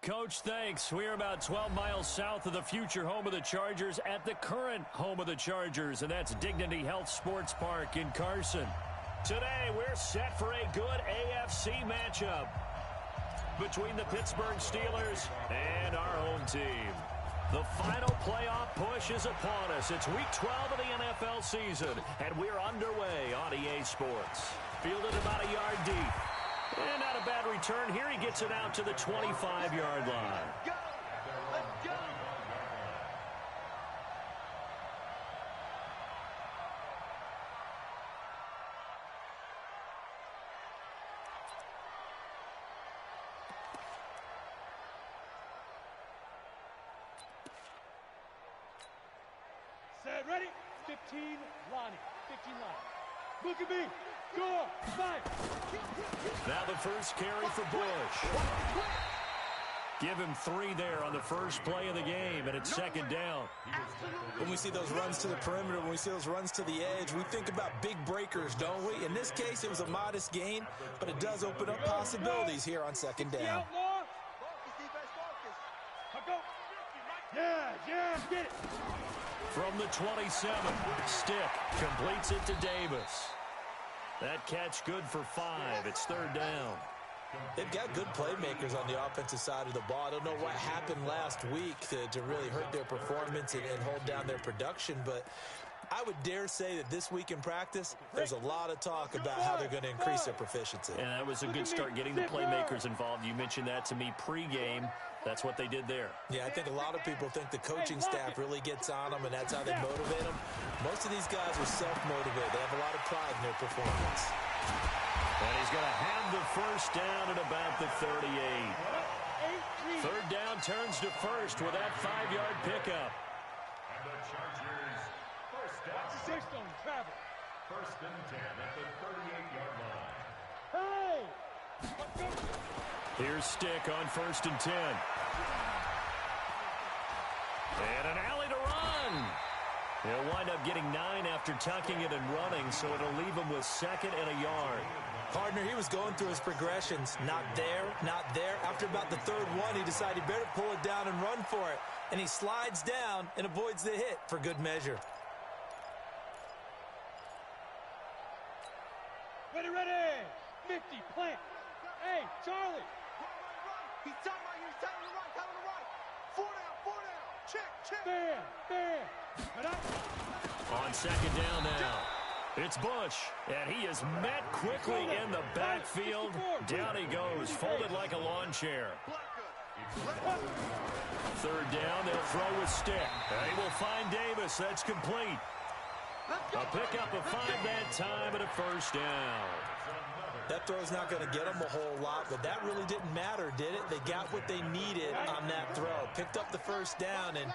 Coach, thanks. We're about 12 miles south of the future home of the Chargers at the current home of the Chargers, and that's Dignity Health Sports Park in Carson. Today, we're set for a good AFC matchup between the Pittsburgh Steelers and our home team. The final playoff push is upon us. It's week 12 of the NFL season, and we're underway on EA Sports. Fielded about a yard deep. And not a bad return here. He gets it out to the 25-yard line. Let's go. Set, ready? 15, Lonnie. 15, Lonnie. Look at me. Go. Five. Now the first carry for Bush. Give him 3 there on the first play of the game, and it's second down. When we see those runs to the perimeter, when we see those runs to the edge, we think about big breakers, don't we? In this case, it was a modest gain, but it does open up possibilities here on second down. Yeah, get it. From the 27, Stick completes it to Davis. That catch good for 5. It's third down. They've got good playmakers on the offensive side of the ball. I don't know what happened last week to really hurt their performance and hold down their production, but I would dare say that this week in practice, there's a lot of talk about how they're going to increase their proficiency. And that was a good start getting the playmakers involved. You mentioned that to me pregame. That's what they did there. Yeah, I think a lot of people think the coaching staff really gets on them, and that's how they motivate them. Most of these guys are self-motivated. They have a lot of pride in their performance. And he's going to have the first down at about the 38. Third down turns to first with that 5-yard pickup. And the Chargers, first down. Six on travel. First and 10 at the 38-yard line. Hey! Here's Stick on first and 10. And an alley to run. He'll wind up getting 9 after tucking it and running, so it'll leave him with second and a yard. Partner, he was going through his progressions. Not there, not there. After about the third one, he decided he better pull it down and run for it. And he slides down and avoids the hit for good measure. Ready. 50, plant. Hey, Charlie. He's talking about you. He's telling the right, telling the right. 4 down. Check. Bam. On second down now, it's Bush, and he is met quickly in the backfield. Down he goes, folded like a lawn chair. Third down, they'll throw with Stick. And he will find Davis. That's complete. A pickup of 5 that time and a first down. That throw's not going to get them a whole lot, but that really didn't matter, did it? They got what they needed on that throw. Picked up the first down, and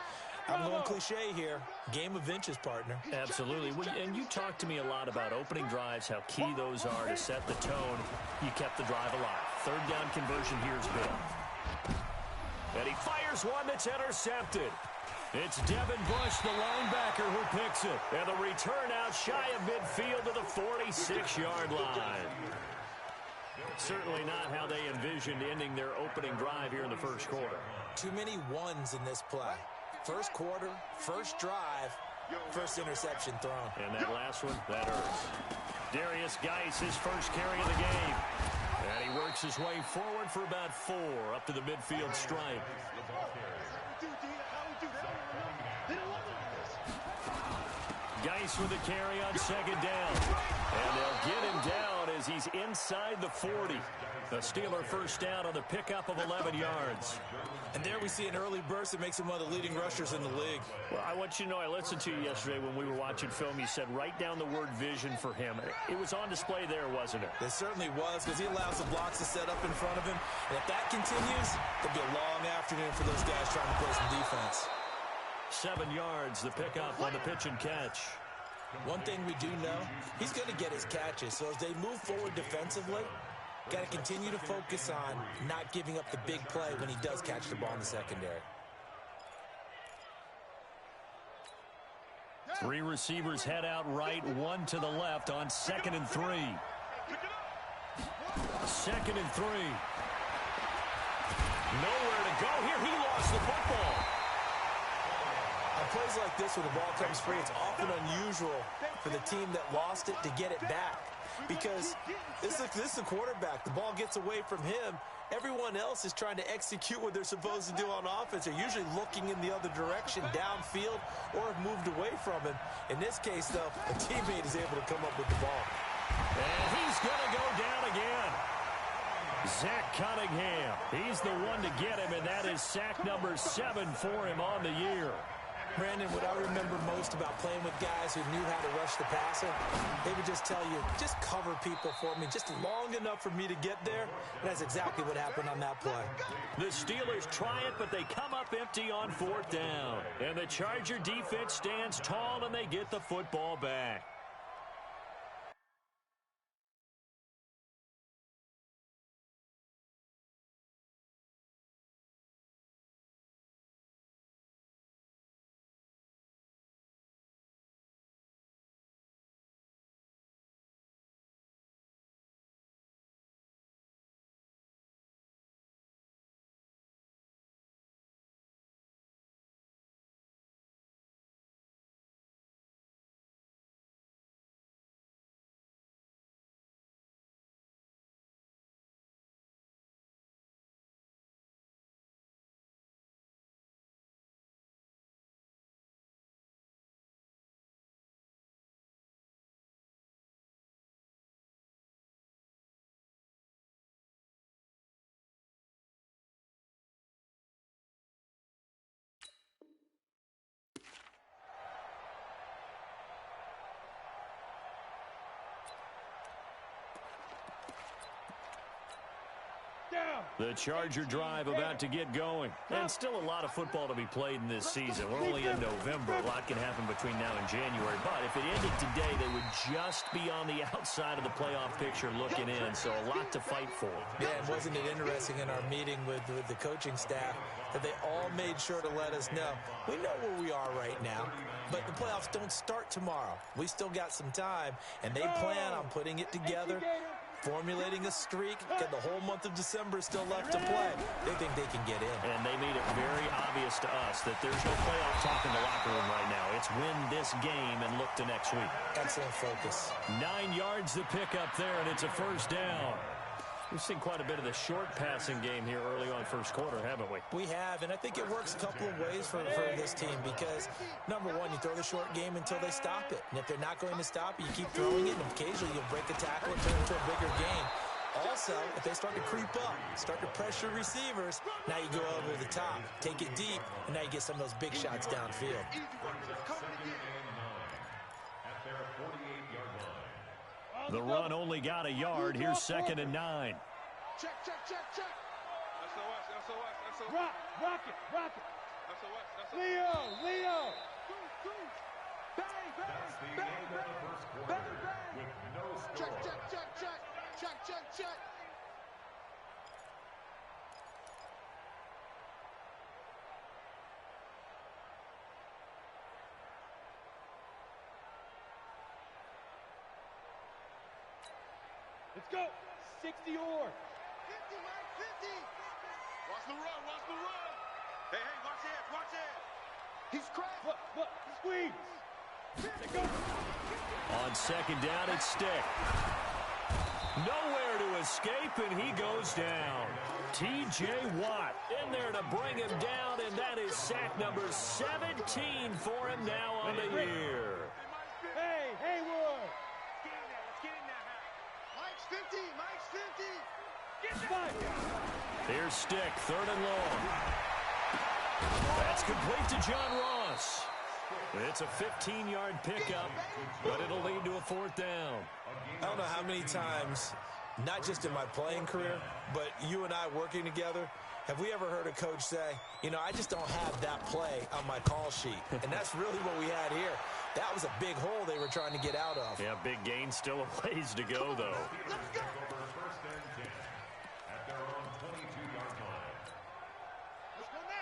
I'm going cliche here. Game of inches, partner. Absolutely. And you talked to me a lot about opening drives, how key those are to set the tone. You kept the drive alive. Third down conversion here is big. And he fires one that's intercepted. It's Devin Bush, the linebacker, who picks it. And the return out shy of midfield to the 46-yard line. Certainly not how they envisioned ending their opening drive here in the first quarter. Too many ones in this play. First quarter, first drive, first interception thrown. And that last one, that hurts. Darius Geis, his first carry of the game. And he works his way forward for about 4 up to the midfield stripe. Geis with a carry on second down. And they'll get him down as he's inside the 40. A Steeler first down on the pickup of 11 yards. And there we see an early burst that makes him one of the leading rushers in the league. Well, I want you to know, I listened to you yesterday when we were watching film. You said write down the word vision for him. It was on display there, wasn't it? It certainly was, because he allows the blocks to set up in front of him. And if that continues, it'll be a long afternoon for those guys trying to play some defense. 7 yards, the pickup on the pitch and catch. One thing we do know, he's going to get his catches. So as they move forward defensively, got to continue to focus on not giving up the big play when he does catch the ball in the secondary. 3 receivers head out right, 1 to the left on 2nd and 3. 2nd and 3. Nowhere to go here. He lost the football. On plays like this, when the ball comes free, it's often unusual for the team that lost it to get it back. Because this is the quarterback. The ball gets away from him. Everyone else is trying to execute what they're supposed to do on offense. They're usually looking in the other direction, downfield, or have moved away from him. In this case, though, a teammate is able to come up with the ball. And he's going to go down again. Zach Cunningham, he's the one to get him, and that is sack number 7 for him on the year. Brandon, what I remember most about playing with guys who knew how to rush the passer, they would just tell you, just cover people for me, just long enough for me to get there. And that's exactly what happened on that play. The Steelers try it, but they come up empty on 4th down. And the Charger defense stands tall, and they get the football back. The Charger drive about to get going. And still a lot of football to be played in this season. We're only in November. A lot can happen between now and January. But if it ended today, they would just be on the outside of the playoff picture looking in. So a lot to fight for. Yeah, and wasn't it interesting in our meeting with the coaching staff that they all made sure to let us know, we know where we are right now, but the playoffs don't start tomorrow. We still got some time, and they plan on putting it together, formulating a streak, and the whole month of December is still left to play. They think they can get in. And they made it very obvious to us that there's no playoff talk in the locker room right now. It's win this game and look to next week. Excellent focus. 9 yards to pick up there, and it's a 1st down. We've seen quite a bit of the short passing game here early on first quarter, haven't we? We have, and I think it works a couple of ways for this team because, number one, you throw the short game until they stop it. And if they're not going to stop it, you keep throwing it, and occasionally you'll break a tackle and turn it into a bigger game. Also, if they start to creep up, start to pressure receivers, now you go over the top, take it deep, and now you get some of those big shots downfield. The run only got a yard. Here's 2nd and 9. Check, check, check, check. Rock it. Leo. Bang, bang, bang, bang, bang, bang. Check, check, check, check. Check, check, check. Let's go. 60 or. 50, Mike, 50. Watch the run. Hey, watch it. He's cracked. Look, squeeze. Let's go. On 2nd down, it's Stick. Nowhere to escape, and he goes down. T.J. Watt in there to bring him down, and that is sack number 17 for him now on the year. Hey, Haywood. Mike's 50. Here's Stick, 3rd and long. That's complete to John Ross. It's a 15-yard pickup, but it'll lead to a 4th down. I don't know how many times, not just in my playing career, but you and I working together, have we ever heard a coach say, I just don't have that play on my call sheet. And that's really what we had here. That was a big hole they were trying to get out of. Yeah, big gain, still a ways to go, though.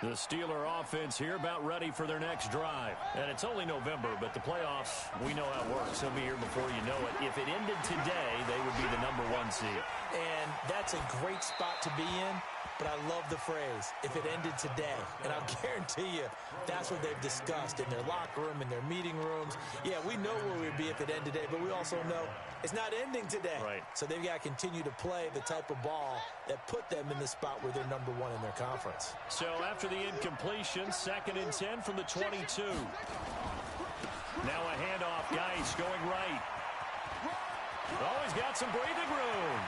The Steeler offense here about ready for their next drive. And it's only November, but the playoffs, we know how it works. They'll be here before you know it. If it ended today, they would be the number 1 seed. And that's a great spot to be in, but I love the phrase, if it ended today. And I'll guarantee you that's what they've discussed in their locker room, in their meeting rooms. Yeah, we know where we'd be if it ended today, but we also know it's not ending today. Right. So they've got to continue to play the type of ball that put them in the spot where they're number one in their conference. So after the incompletion, 2nd and 10 from the 22. Now a handoff, Geis going right. Oh, he's got some breathing room.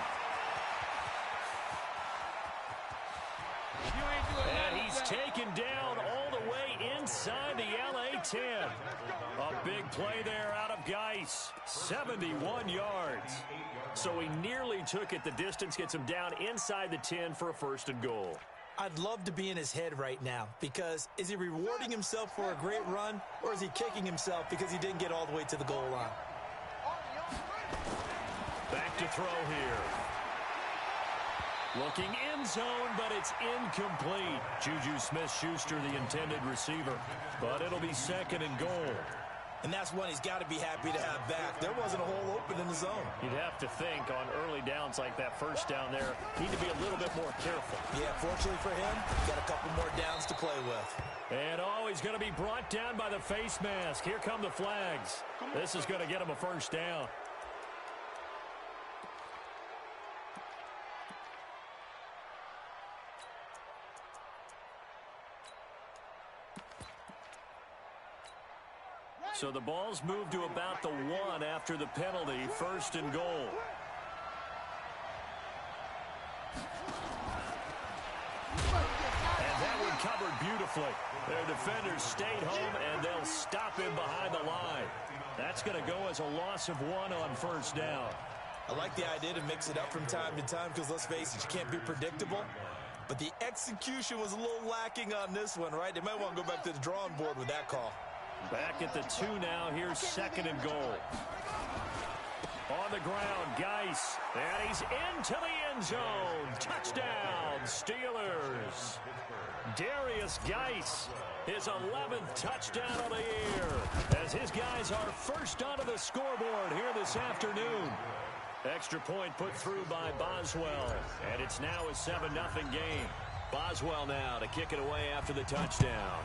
And he's taken down all the way inside the LA 10. A big play there out of Geis. 71 yards. So he nearly took it the distance, gets him down inside the 10 for a 1st and goal. I'd love to be in his head right now because is he rewarding himself for a great run or is he kicking himself because he didn't get all the way to the goal line? Back to throw here. Looking end zone, but it's incomplete. Juju Smith-Schuster, the intended receiver. But it'll be 2nd and goal. And that's one he's got to be happy to have back. There wasn't a hole open in the zone. You'd have to think on early downs like that 1st down there, need to be a little bit more careful. Yeah, fortunately for him, got a couple more downs to play with. And he's going to be brought down by the face mask. Here come the flags. This is going to get him a 1st down. So the ball's moved to about the 1 after the penalty, 1st and goal. And that one covered beautifully. Their defenders stayed home, and they'll stop him behind the line. That's going to go as a loss of 1 on 1st down. I like the idea to mix it up from time to time because, let's face it, you can't be predictable. But the execution was a little lacking on this one, right? They might want to go back to the drawing board with that call. Back at the 2 now. Here's 2nd and goal. On the ground, Geis. And he's into the end zone. Touchdown, Steelers. Darius Geis, his 11th touchdown of the year, as his guys are first onto the scoreboard here this afternoon. Extra point put through by Boswell, and it's now a 7-0 game. Boswell now to kick it away after the touchdown.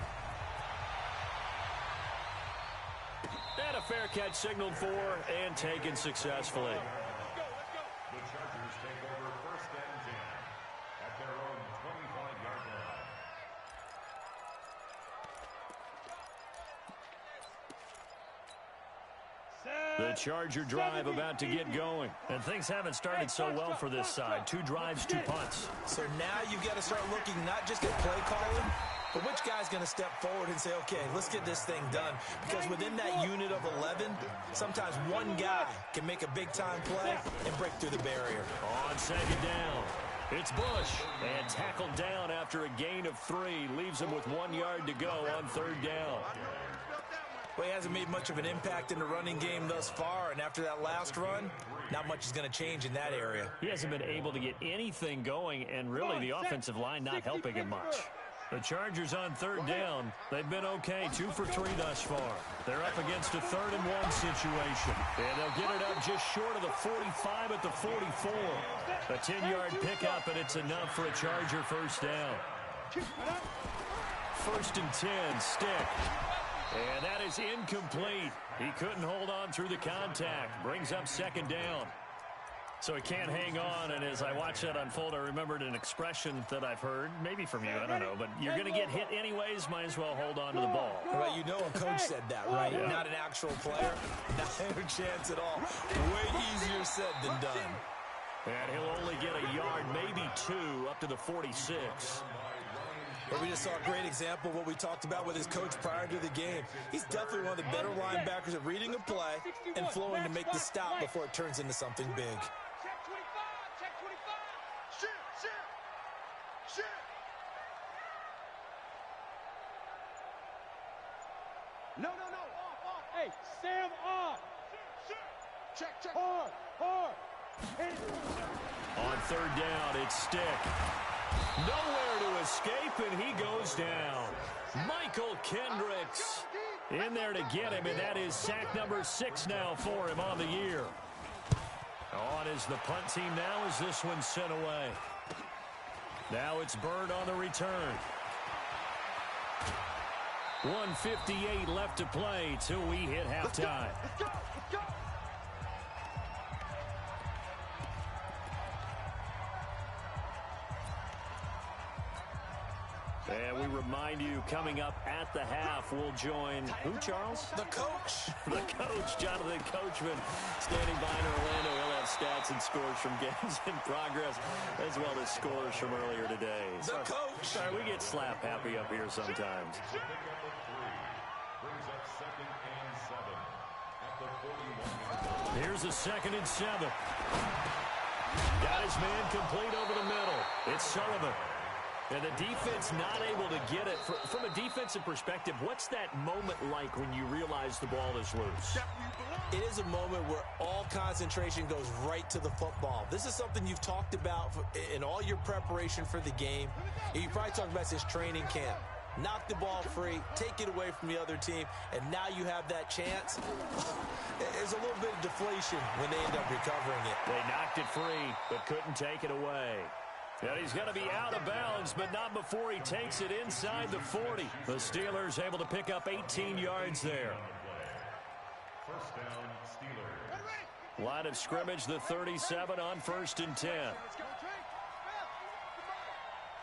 And a fair catch signaled for and taken successfully. The Chargers take over 1st and 10 at their own 25-yard line. The Charger drive about to get going. And things haven't started so well for this side. 2 drives, 2 punts. So now you've got to start looking not just at play calling, but which guy's going to step forward and say, okay, let's get this thing done. Because within that unit of 11, sometimes one guy can make a big-time play and break through the barrier. On 2nd down, it's Bush. And tackled down after a gain of 3. Leaves him with 1 yard to go on 3rd down. Well, he hasn't made much of an impact in the running game thus far, and after that last run, not much is going to change in that area. He hasn't been able to get anything going, and really the offensive line not helping him much. The Chargers on 3rd down. They've been okay, 2 for 3 thus far. They're up against a 3rd and 1 situation. And they'll get it up just short of the 45 at the 44. A 10-yard pickup, and it's enough for a Charger 1st down. 1st and 10, Stick. And that is incomplete. He couldn't hold on through the contact. Brings up 2nd down. So he can't hang on, and as I watch that unfold, I remembered an expression that I've heard, maybe from you, I don't know, but you're going to get hit anyways, might as well hold on to the ball. Well, you know a coach said that, right? Yeah. Not an actual player. Not a chance at all. Way easier said than done. And he'll only get a yard, maybe 2, up to the 46. But we just saw a great example of what we talked about with his coach prior to the game. He's definitely one of the better linebackers at reading a play and flowing to make the stop before it turns into something big. Check 25, check 25. Shoot. No. Off. Hey, Sam off. Check. Hard. Hit it. On 3rd down, it's Stick. Nowhere to escape, and he goes down. Michael Kendricks in there to get him, and that is sack number 6 now for him on the year. On is the punt team now as this one's sent away. Now it's Bird on the return. 1:58 left to play till we hit halftime. Let's go. Let's go. And we remind you, coming up at the half, we'll join who, Charles? The coach. The coach, Jonathan Coachman, standing by in Orlando. He'll have stats and scores from games in progress, as well as scores from earlier today. The coach. Sorry, we get slap happy up here sometimes. Here's a 2nd and 7. Got his man complete over the middle. It's Sullivan. And the defense not able to get it. From a defensive perspective, what's that moment like when you realize the ball is loose? It is a moment where all concentration goes right to the football. This is something you've talked about in all your preparation for the game. You probably talked about this training camp. Knock the ball free, take it away from the other team, and now you have that chance. There's a little bit of deflation when they end up recovering it. They knocked it free, but couldn't take it away. And he's going to be out of bounds, but not before he takes it inside the 40. The Steelers able to pick up 18 yards there. First down, Steelers. Line of scrimmage, the 37 on 1st and 10. Let's go, Trey.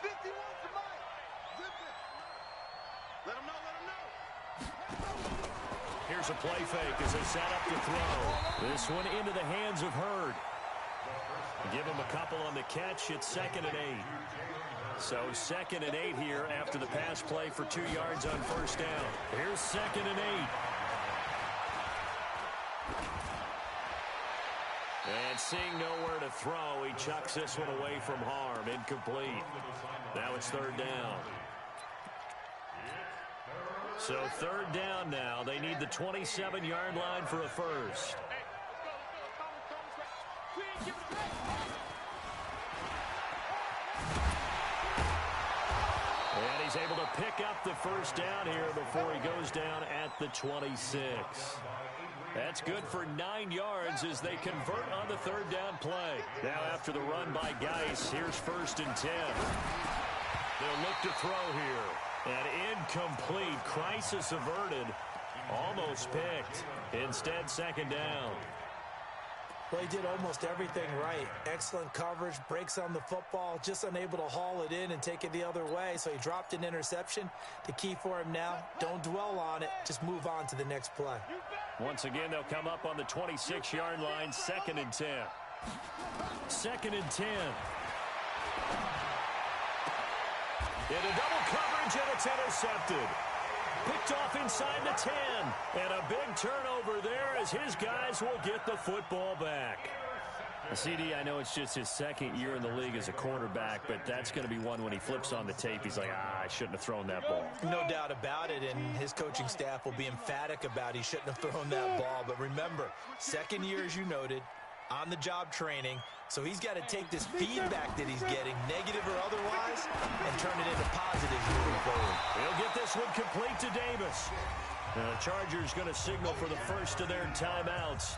51 to Mike. Let him know. Here's a play fake as they set up to throw. This one into the hands of Hurd. Give him a couple on the catch. It's 2nd and 8. So 2nd and 8 here after the pass play for 2 yards on 1st down. Here's 2nd and 8. And seeing nowhere to throw, he chucks this one away from harm. Incomplete. Now it's 3rd down. So 3rd down now. They need the 27-yard line for a first. And he's able to pick up the first down here before he goes down at the 26. That's good for 9 yards as they convert on the 3rd down play. Now after the run by Geis, here's 1st and 10. They'll look to throw here. And incomplete. Crisis averted. Almost picked. Instead, 2nd down. Well, he did almost everything right. Excellent coverage, breaks on the football, just unable to haul it in and take it the other way. So he dropped an interception. The key for him now, don't dwell on it. Just move on to the next play. Once again, they'll come up on the 26-yard line, 2nd and 10. 2nd and 10. Into double coverage, and it's intercepted. Picked off inside the 10. And a big turnover there as his guys will get the football back. CD, I know it's just his 2nd year in the league as a quarterback, but that's going to be one when he flips on the tape. He's like, I shouldn't have thrown that ball. No doubt about it, and his coaching staff will be emphatic about he shouldn't have thrown that ball. But remember, 2nd year, as you noted, on-the-job training. So he's got to take this feedback that he's getting, negative or otherwise, and turn it into positives moving forward. He'll get this one complete to Davis. The Chargers going to signal for the first of their timeouts,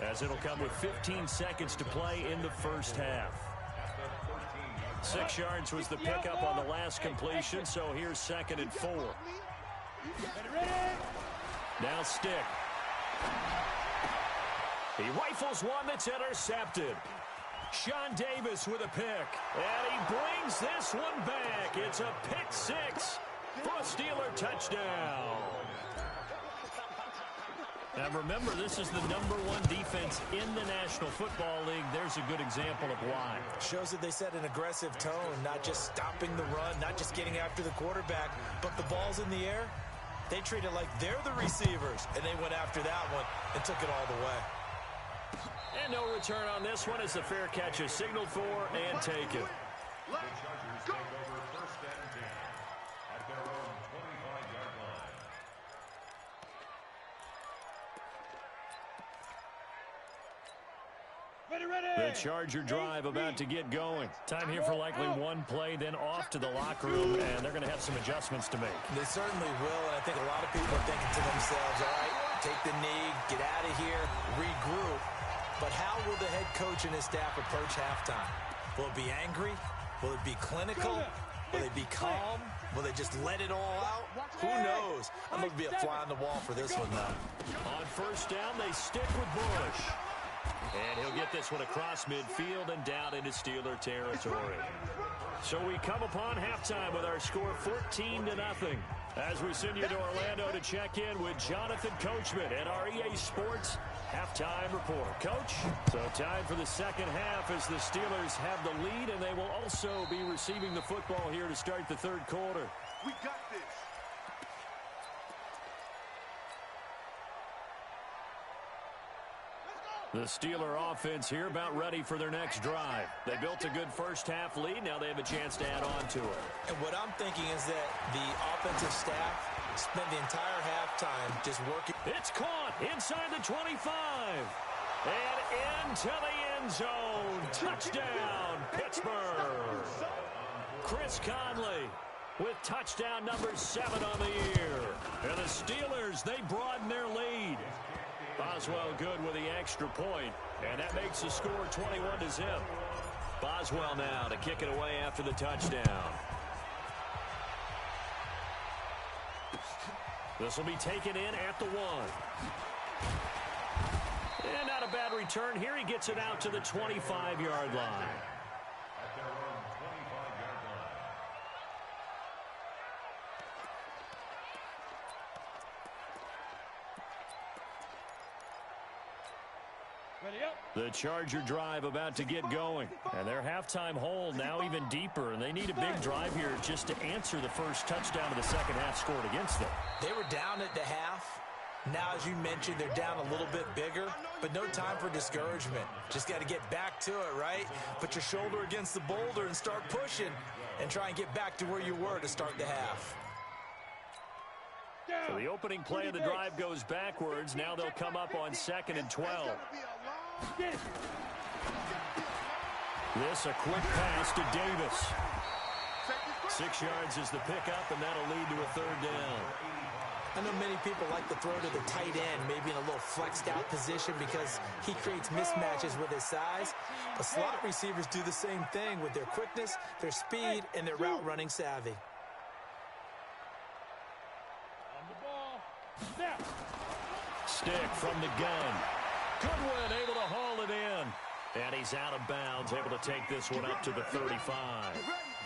as it'll come with 15 seconds to play in the first half. 6 yards was the pickup on the last completion, so here's 2nd and 4. Now Stick. He rifles one that's intercepted. Sean Davis with a pick. And he brings this one back. It's a pick 6 for a Steeler touchdown. Now remember, this is the #1 defense in the National Football League. There's a good example of why. Shows that they set an aggressive tone, not just stopping the run, not just getting after the quarterback, but the ball's in the air. They treat it like they're the receivers, and they went after that one and took it all the way. And no return on this one as the fair catch is signaled for and taken. The Chargers take over 1st and 10 at their own 25-yard line. The Charger drive about to get going. Time here for likely one play, then off to the locker room, and they're going to have some adjustments to make. They certainly will, and I think a lot of people are thinking to themselves, all right, take the knee, get out of here, regroup. But how will the head coach and his staff approach halftime? Will it be angry? Will it be clinical? Will they be calm? Will they just let it all out? Who knows? I'm going to be a fly on the wall for this one, though. On first down, they stick with Bush. And he'll get this one across midfield and down into Steeler territory. So we come upon halftime with our score 14-0. As we send you to Orlando to check in with Jonathan Coachman at our EA Sports Halftime Report. Coach, so time for the second half as the Steelers have the lead, and they will also be receiving the football here to start the third quarter. We got this. The Steeler offense here about ready for their next drive. They built a good first-half lead. Now they have a chance to add on to it. And what I'm thinking is that the offensive staff spent the entire halftime just working. It's caught inside the 25. And into the end zone. Touchdown, Pittsburgh. Chris Conley with touchdown number 7 on the year. And the Steelers, they broaden their lead. Boswell good with the extra point, and that makes the score 21-0. Boswell now to kick it away after the touchdown. This will be taken in at the 1. And not a bad return here. He gets it out to the 25-yard line. The Charger drive about to get going. And their halftime hole now even deeper. And they need a big drive here just to answer the first touchdown of the second half scored against them. They were down at the half. Now, as you mentioned, they're down a little bit bigger. But no time for discouragement. Just got to get back to it, right? Put your shoulder against the boulder and start pushing. And try and get back to where you were to start the half. So the opening play of the drive goes backwards. Now they'll come up on 2nd and 12. This a quick pass to Davis. 6 yards is the pickup, and that'll lead to a third down. I know many people like to throw to the tight end, maybe in a little flexed out position because he creates mismatches with his size. But slot receivers do the same thing with their quickness, their speed, and their route running savvy. Stick from the gun. Goodwin able to haul it in. And he's out of bounds, able to take this one up to the 35.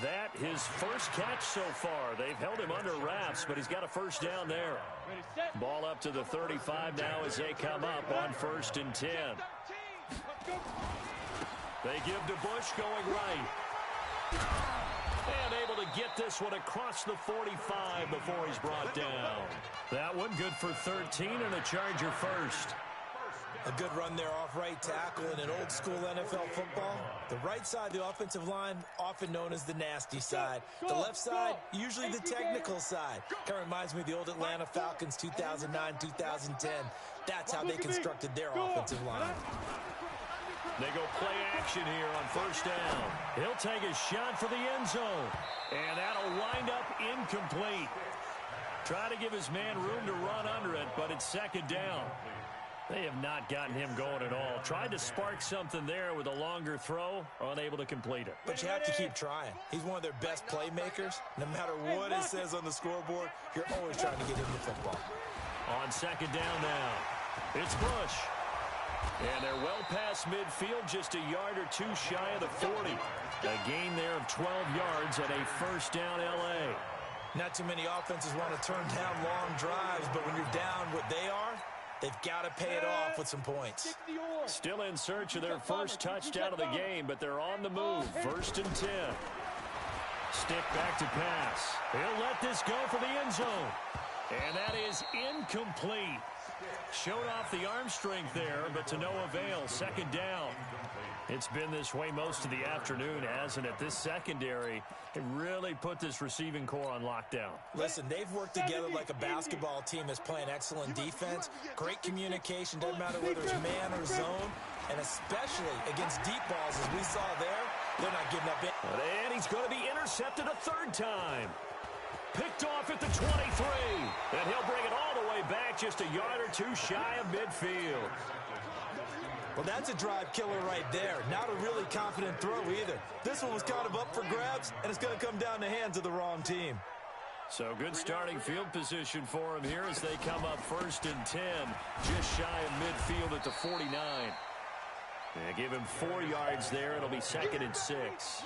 That his first catch so far. They've held him under wraps, but he's got a first down there. Ball up to the 35 now as they come up on 1st and 10. They give to Bush going right. And able to get this one across the 45 before he's brought down. That one good for 13 and a Charger first. A good run there off right tackle in an old-school NFL football. The right side, the offensive line, often known as the nasty side. The left side, usually the technical side. Kind of reminds me of the old Atlanta Falcons 2009-2010. That's how they constructed their offensive line. They go play action here on first down. He'll take a shot for the end zone. And that'll wind up incomplete. Try to give his man room to run under it, but it's 2nd down. They have not gotten him going at all. Tried to spark something there with a longer throw, unable to complete it. But you have to keep trying. He's one of their best playmakers. No matter what it says on the scoreboard, you're always trying to get him the football. On 2nd down now, it's Bush. And they're well past midfield, just a yard or two shy of the 40. A gain there of 12 yards and a first down L.A. Not too many offenses want to turn down long drives, but when you're down what they are, they've got to pay it off with some points. Still in search of their first touchdown of the game, but they're on the move. 1st and 10. Stick back to pass. He'll let this go for the end zone. And that is incomplete. Showed off the arm strength there, but to no avail. 2nd down. It's been this way most of the afternoon, hasn't it? This secondary, it really put this receiving core on lockdown. Listen, they've worked together like a basketball team that's playing excellent defense. Great communication, doesn't matter whether it's man or zone. And especially against deep balls, as we saw there, they're not giving up it. And he's going to be intercepted a 3rd time. Picked off at the 23. And he'll bring it all the way back, just a yard or two shy of midfield. Well, that's a drive killer right there. Not a really confident throw either. This one was kind of up for grabs, and it's going to come down the hands of the wrong team. So good starting field position for him here as they come up 1st and 10, just shy of midfield at the 49. They give him 4 yards there. It'll be 2nd and 6.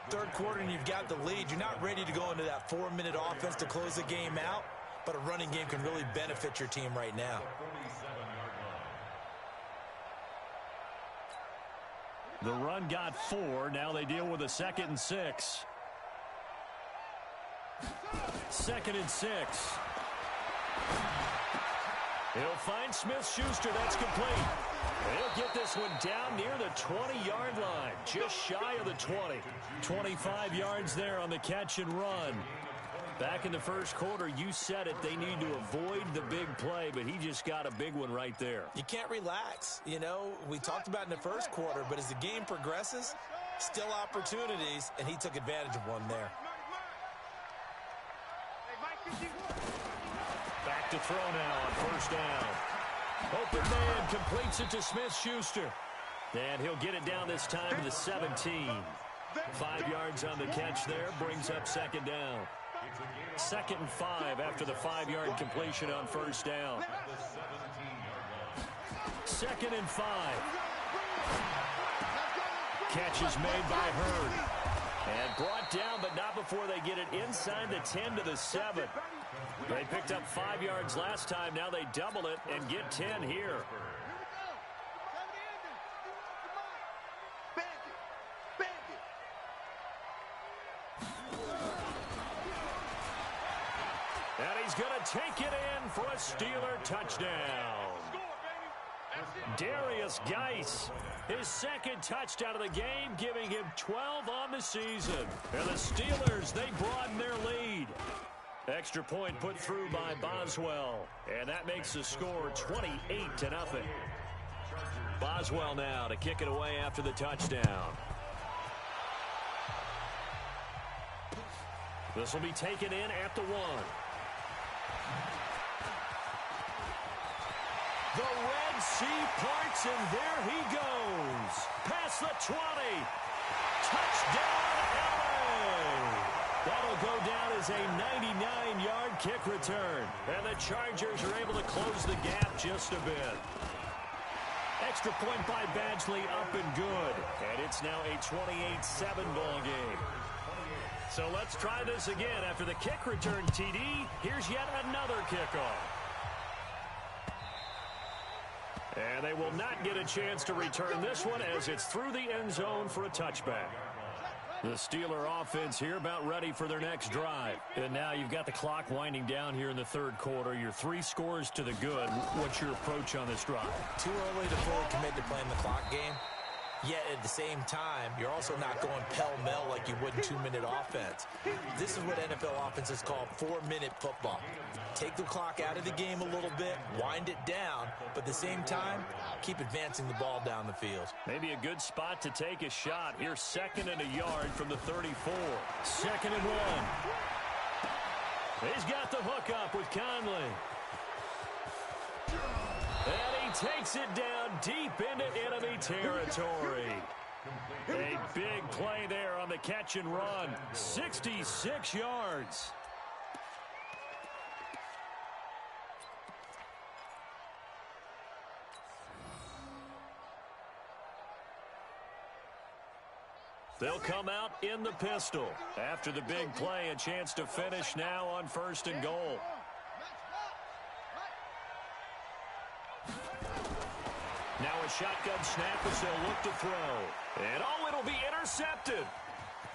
Third quarter, and you've got the lead. You're not ready to go into that 4-minute offense to close the game out, but a running game can really benefit your team right now. The run got 4. Now they deal with a 2nd and 6. 2nd and 6. He'll find Smith-Schuster. That's complete. He'll get this one down near the 20-yard line, just shy of the 20. 25 yards there on the catch and run. Back in the first quarter, you said it, they need to avoid the big play, but he just got a big one right there. You can't relax. You know, we talked about in the first quarter, but as the game progresses, still opportunities, and he took advantage of one there. Back to throw now on 1st down. Open man completes it to Smith-Schuster. And he'll get it down this time to the 17. 5 yards on the catch there, brings up 2nd down. 2nd and 5 after the 5-yard completion on 1st down. 2nd and 5. Catch is made by Hurd. And brought down, but not before they get it inside the 10 to the 7. They picked up 5 yards last time. Now they double it and get 10 here. And he's going to take it in for a Steeler touchdown. Darius Geis, his 2nd touchdown of the game, giving him 12 on the season. And the Steelers, they broaden their lead. Extra point put through by Boswell. And that makes the score 28-0. Boswell now to kick it away after the touchdown. This will be taken in at the 1. The Red Sea parts, and there he goes. Past the 20. Touchdown, LA. That'll go down as a 99-yard kick return. And the Chargers are able to close the gap just a bit. Extra point by Badgley, up and good. And it's now a 28-7 ball game. So let's try this again. After the kick return, TD, here's yet another kickoff. And they will not get a chance to return this one as it's through the end zone for a touchback. The Steeler offense here about ready for their next drive. And now you've got the clock winding down here in the third quarter. You're 3 scores to the good. What's your approach on this drive? Too early to fully commit to playing the clock game. Yet at the same time, you're also not going pell-mell like you would in 2-minute offense. This is what NFL offenses call 4-minute football. Take the clock out of the game a little bit, wind it down, but at the same time, keep advancing the ball down the field. Maybe a good spot to take a shot. Here's 2nd and a yard from the 34. 2nd and 1. He's got the hook up with Conley. And he takes it down deep into enemy territory. A big play there on the catch and run. 66 yards. They'll come out in the pistol. After the big play, a chance to finish now on 1st and goal. Now a shotgun snap as they'll look to throw. And oh, it'll be intercepted.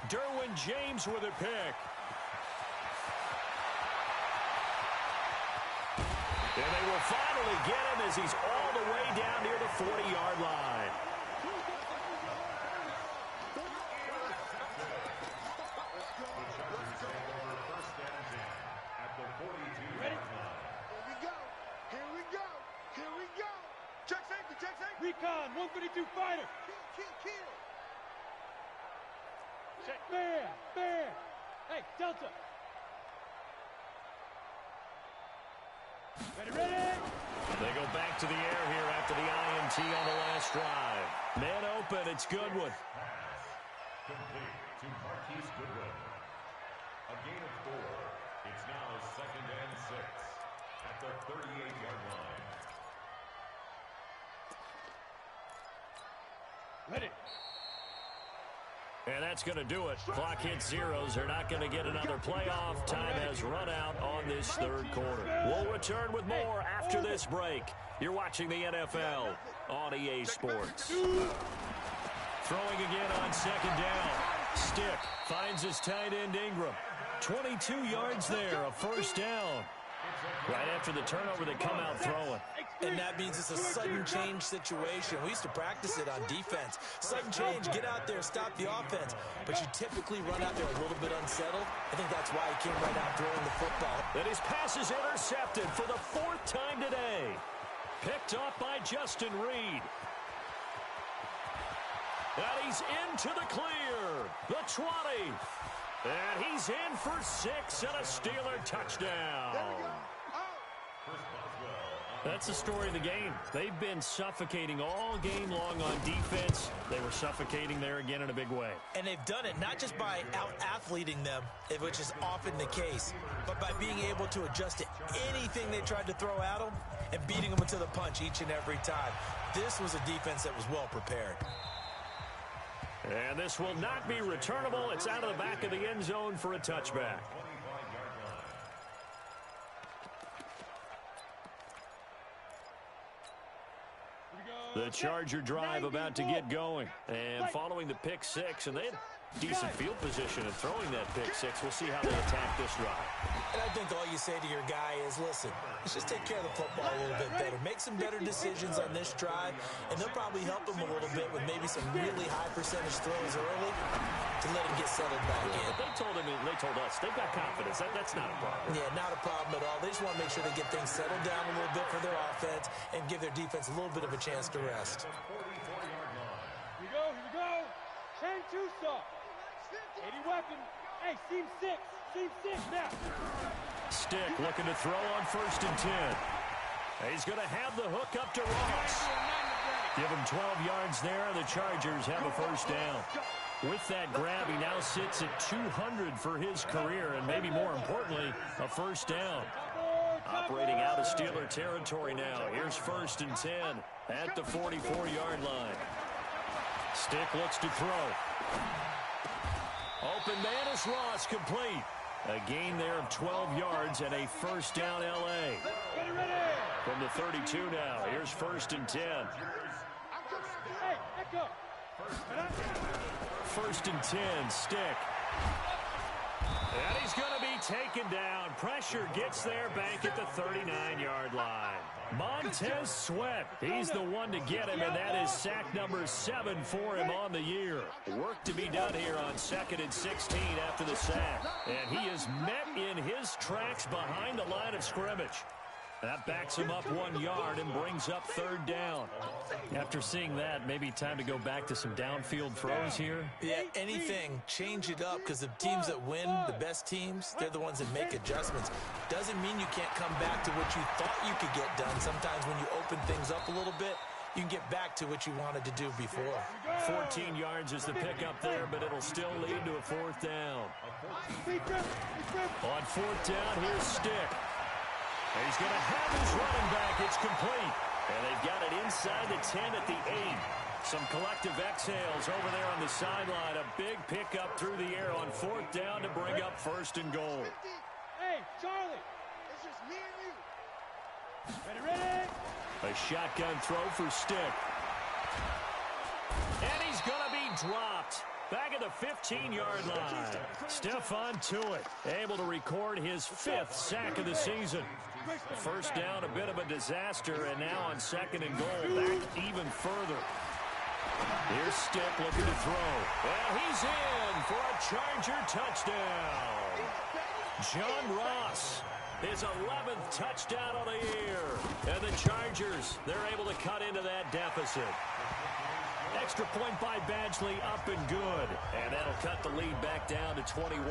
Derwin James with a pick. And they will finally get him as he's all the way down near the 40-yard line. Recon, 132 fighter. Kill. Check. Bear. Hey, Delta. Ready. They go back to the air here after the INT PAT on the last drive. Man open, it's Goodwin. Complete to Marquise Goodwin. A gain of 4. It's now 2nd and 6 at the 38-yard line. Ready. And that's going to do it. Clock hits zeros. They're not going to get another playoff. Time has run out on this third quarter. We'll return with more after this break. You're watching the NFL on EA Sports. Throwing again on 2nd down. Stick finds his tight end Ingram. 22 yards there, a 1st down. Right after the turnover, they come out throwing. And that means it's a sudden change situation. We used to practice it on defense. Sudden change, get out there, stop the offense. But you typically run out there a little bit unsettled. I think that's why he came right out throwing the football. And his pass is intercepted for the 4th time today. Picked up by Justin Reed. And he's into the clear. The 20. And he's in for 6 and a Steeler touchdown. That's the story of the game. They've been suffocating all game long on defense. They were suffocating there again in a big way. And they've done it not just by out-athleting them, which is often the case, but by being able to adjust to anything they tried to throw at them and beating them to the punch each and every time. This was a defense that was well prepared. And this will not be returnable. It's out of the back of the end zone for a touchback. The Charger drive about to get going. And following the pick 6, and they had decent field position in throwing that pick 6. We'll see how they attack this drive. And I think all you say to your guy is, listen, let's just take care of the football a little bit better. Make some better decisions on this drive, and they'll probably help him a little bit with maybe some really high percentage throws early to let him get settled back in. They told us, they've got confidence. That's not a problem. Yeah, not a problem at all. They just want to make sure they get things settled down a little bit for their offense and give their defense a little bit of a chance to rest. Here we go. Chain 2 stop. 80 weapon. Hey, seam 6 now. Stick looking to throw on 1st and 10. He's going to have the hook up to Ross. Give him 12 yards there. The Chargers have a 1st down. With that grab, he now sits at 200 for his career, and maybe more importantly, a 1st down. Operating out of Steeler territory now. Here's 1st and 10 at the 44-yard line. Stick looks to throw. Open man is Ross, complete. A gain there of 12 yards and a 1st down L.A. From the 32 now. Here's 1st and 10. Hey, echo. 1st and 10, Stick. And he's going to be taken down. Pressure gets there, back at the 39-yard line. Montez Sweat, he's the one to get him, and that is sack number 7 for him on the year. Work to be done here on 2nd and 16 after the sack. And he is met in his tracks behind the line of scrimmage. That backs him up 1 yard and brings up 3rd down. After seeing that, maybe time to go back to some downfield throws here. Yeah, anything. Change it up, because the teams that win, the best teams, they're the ones that make adjustments. Doesn't mean you can't come back to what you thought you could get done. Sometimes when you open things up a little bit, you can get back to what you wanted to do before. 14 yards is the pickup there, but it'll still lead to a 4th down. On 4th down, here's Stick. He's going to have his running back. It's complete. And they've got it inside the 10 at the 8. Some collective exhales over there on the sideline. A big pickup through the air on 4th down to bring up 1st and goal. Hey, Charlie. It's just me and you. Ready. A shotgun throw for Stick. And he's going to be dropped. Back at the 15-yard line. Stephon Tuitt able to record his 5th sack of the season. 1st down, a bit of a disaster, and now on 2nd and goal, back even further. Here's Stick looking to throw. Well, he's in for a Charger touchdown. John Ross, his 11th touchdown of the year. And the Chargers, they're able to cut into that deficit. Extra point by Badgley, up and good. And that'll cut the lead back down to 21.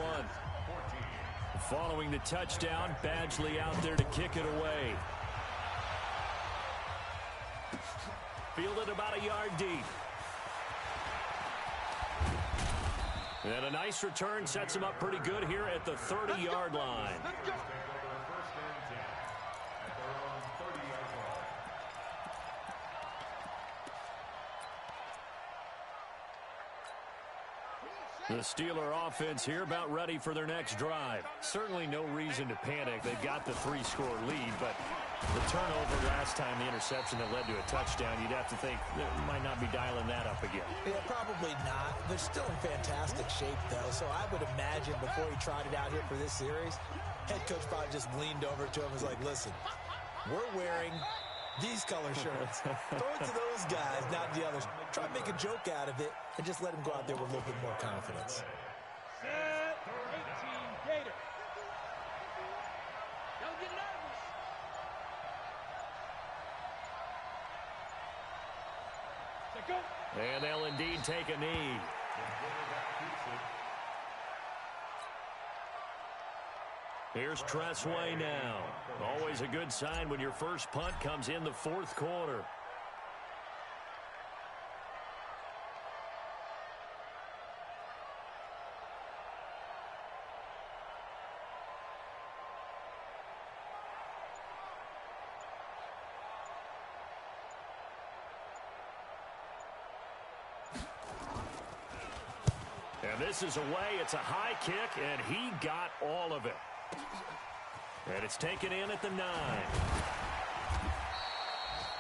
Following the touchdown, Badgley out there to kick it away. fielded about a yard deep. And a nice return sets him up pretty good here at the 30-yard line. The Steeler offense here about ready for their next drive. Certainly no reason to panic. They've got the 3-score lead, but the turnover last time, the interception that led to a touchdown, you'd have to think they might not be dialing that up again. Yeah, probably not. They're still in fantastic shape, though, so I would imagine before he trotted out here for this series, head coach probably just leaned over to him and was like, listen, we're wearing these color shirts. Throw it to those guys, not the others. Try to make a joke out of it and just let him go out there with a little bit more confidence. Set 18 Gator. Don't get nervous. Set go. And they'll indeed take a knee. Here's Tressway now. Always a good sign when your first punt comes in the fourth quarter. And this is away. It's a high kick, and he got all of it. And it's taken in at the 9.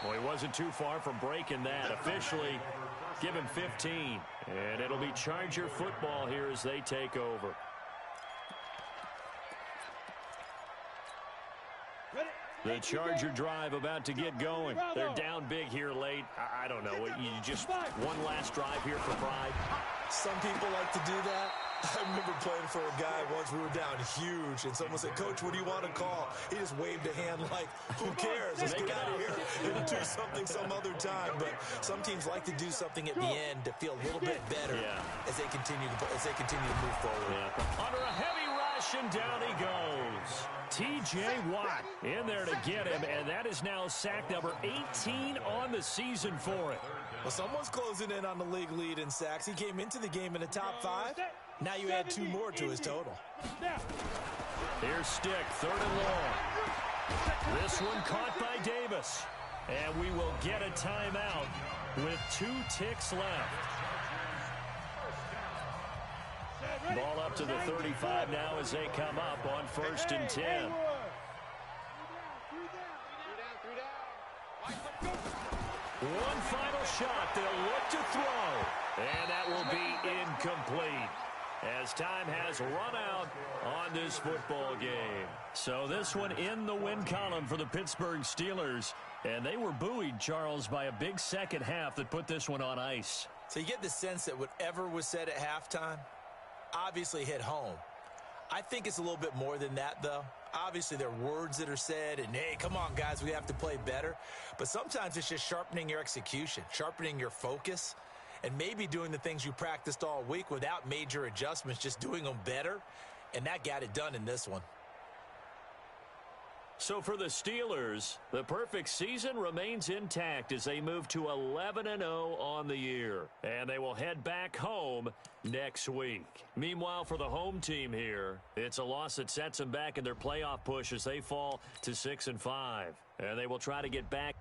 Well, he wasn't too far from breaking that. Officially, give him 15. And it'll be Charger football here as they take over. The Charger drive about to get going. They're down big here late. I don't know. You just one last drive here for pride. Some people like to do that. I remember playing for a guy once. We were down huge, and someone said, Coach, what do you want to call? He just waved a hand like, who cares? Let's get out of here and do something some other time. But some teams like to do something at the end to feel a little bit better as they continue to move forward. Yeah. Under a heavy rush, and down he goes. T.J. Watt in there to get him, and that is now sack number 18 on the season for it. Well, someone's closing in on the league lead in sacks. He came into the game in the top 5. Now you add 2 more to his total. Here's Stick, 3rd and long. This one caught by Davis. And we will get a timeout with 2 ticks left. Ball up to the 35 now as they come up on 1st and 10. One final shot. They'll look to throw. And that will be incomplete, as time has run out on this football game. So this one in the win column for the Pittsburgh Steelers. And they were buoyed, Charles, by a big second half that put this one on ice. So you get the sense that whatever was said at halftime obviously hit home. I think it's a little bit more than that, though. Obviously, there are words that are said, and, hey, come on, guys, we have to play better. But sometimes it's just sharpening your execution, sharpening your focus, and maybe doing the things you practiced all week without major adjustments, just doing them better. And that got it done in this one. So for the Steelers, the perfect season remains intact as they move to 11-0 on the year. And they will head back home next week. Meanwhile, for the home team here, it's a loss that sets them back in their playoff push as they fall to 6-5. And they will try to get back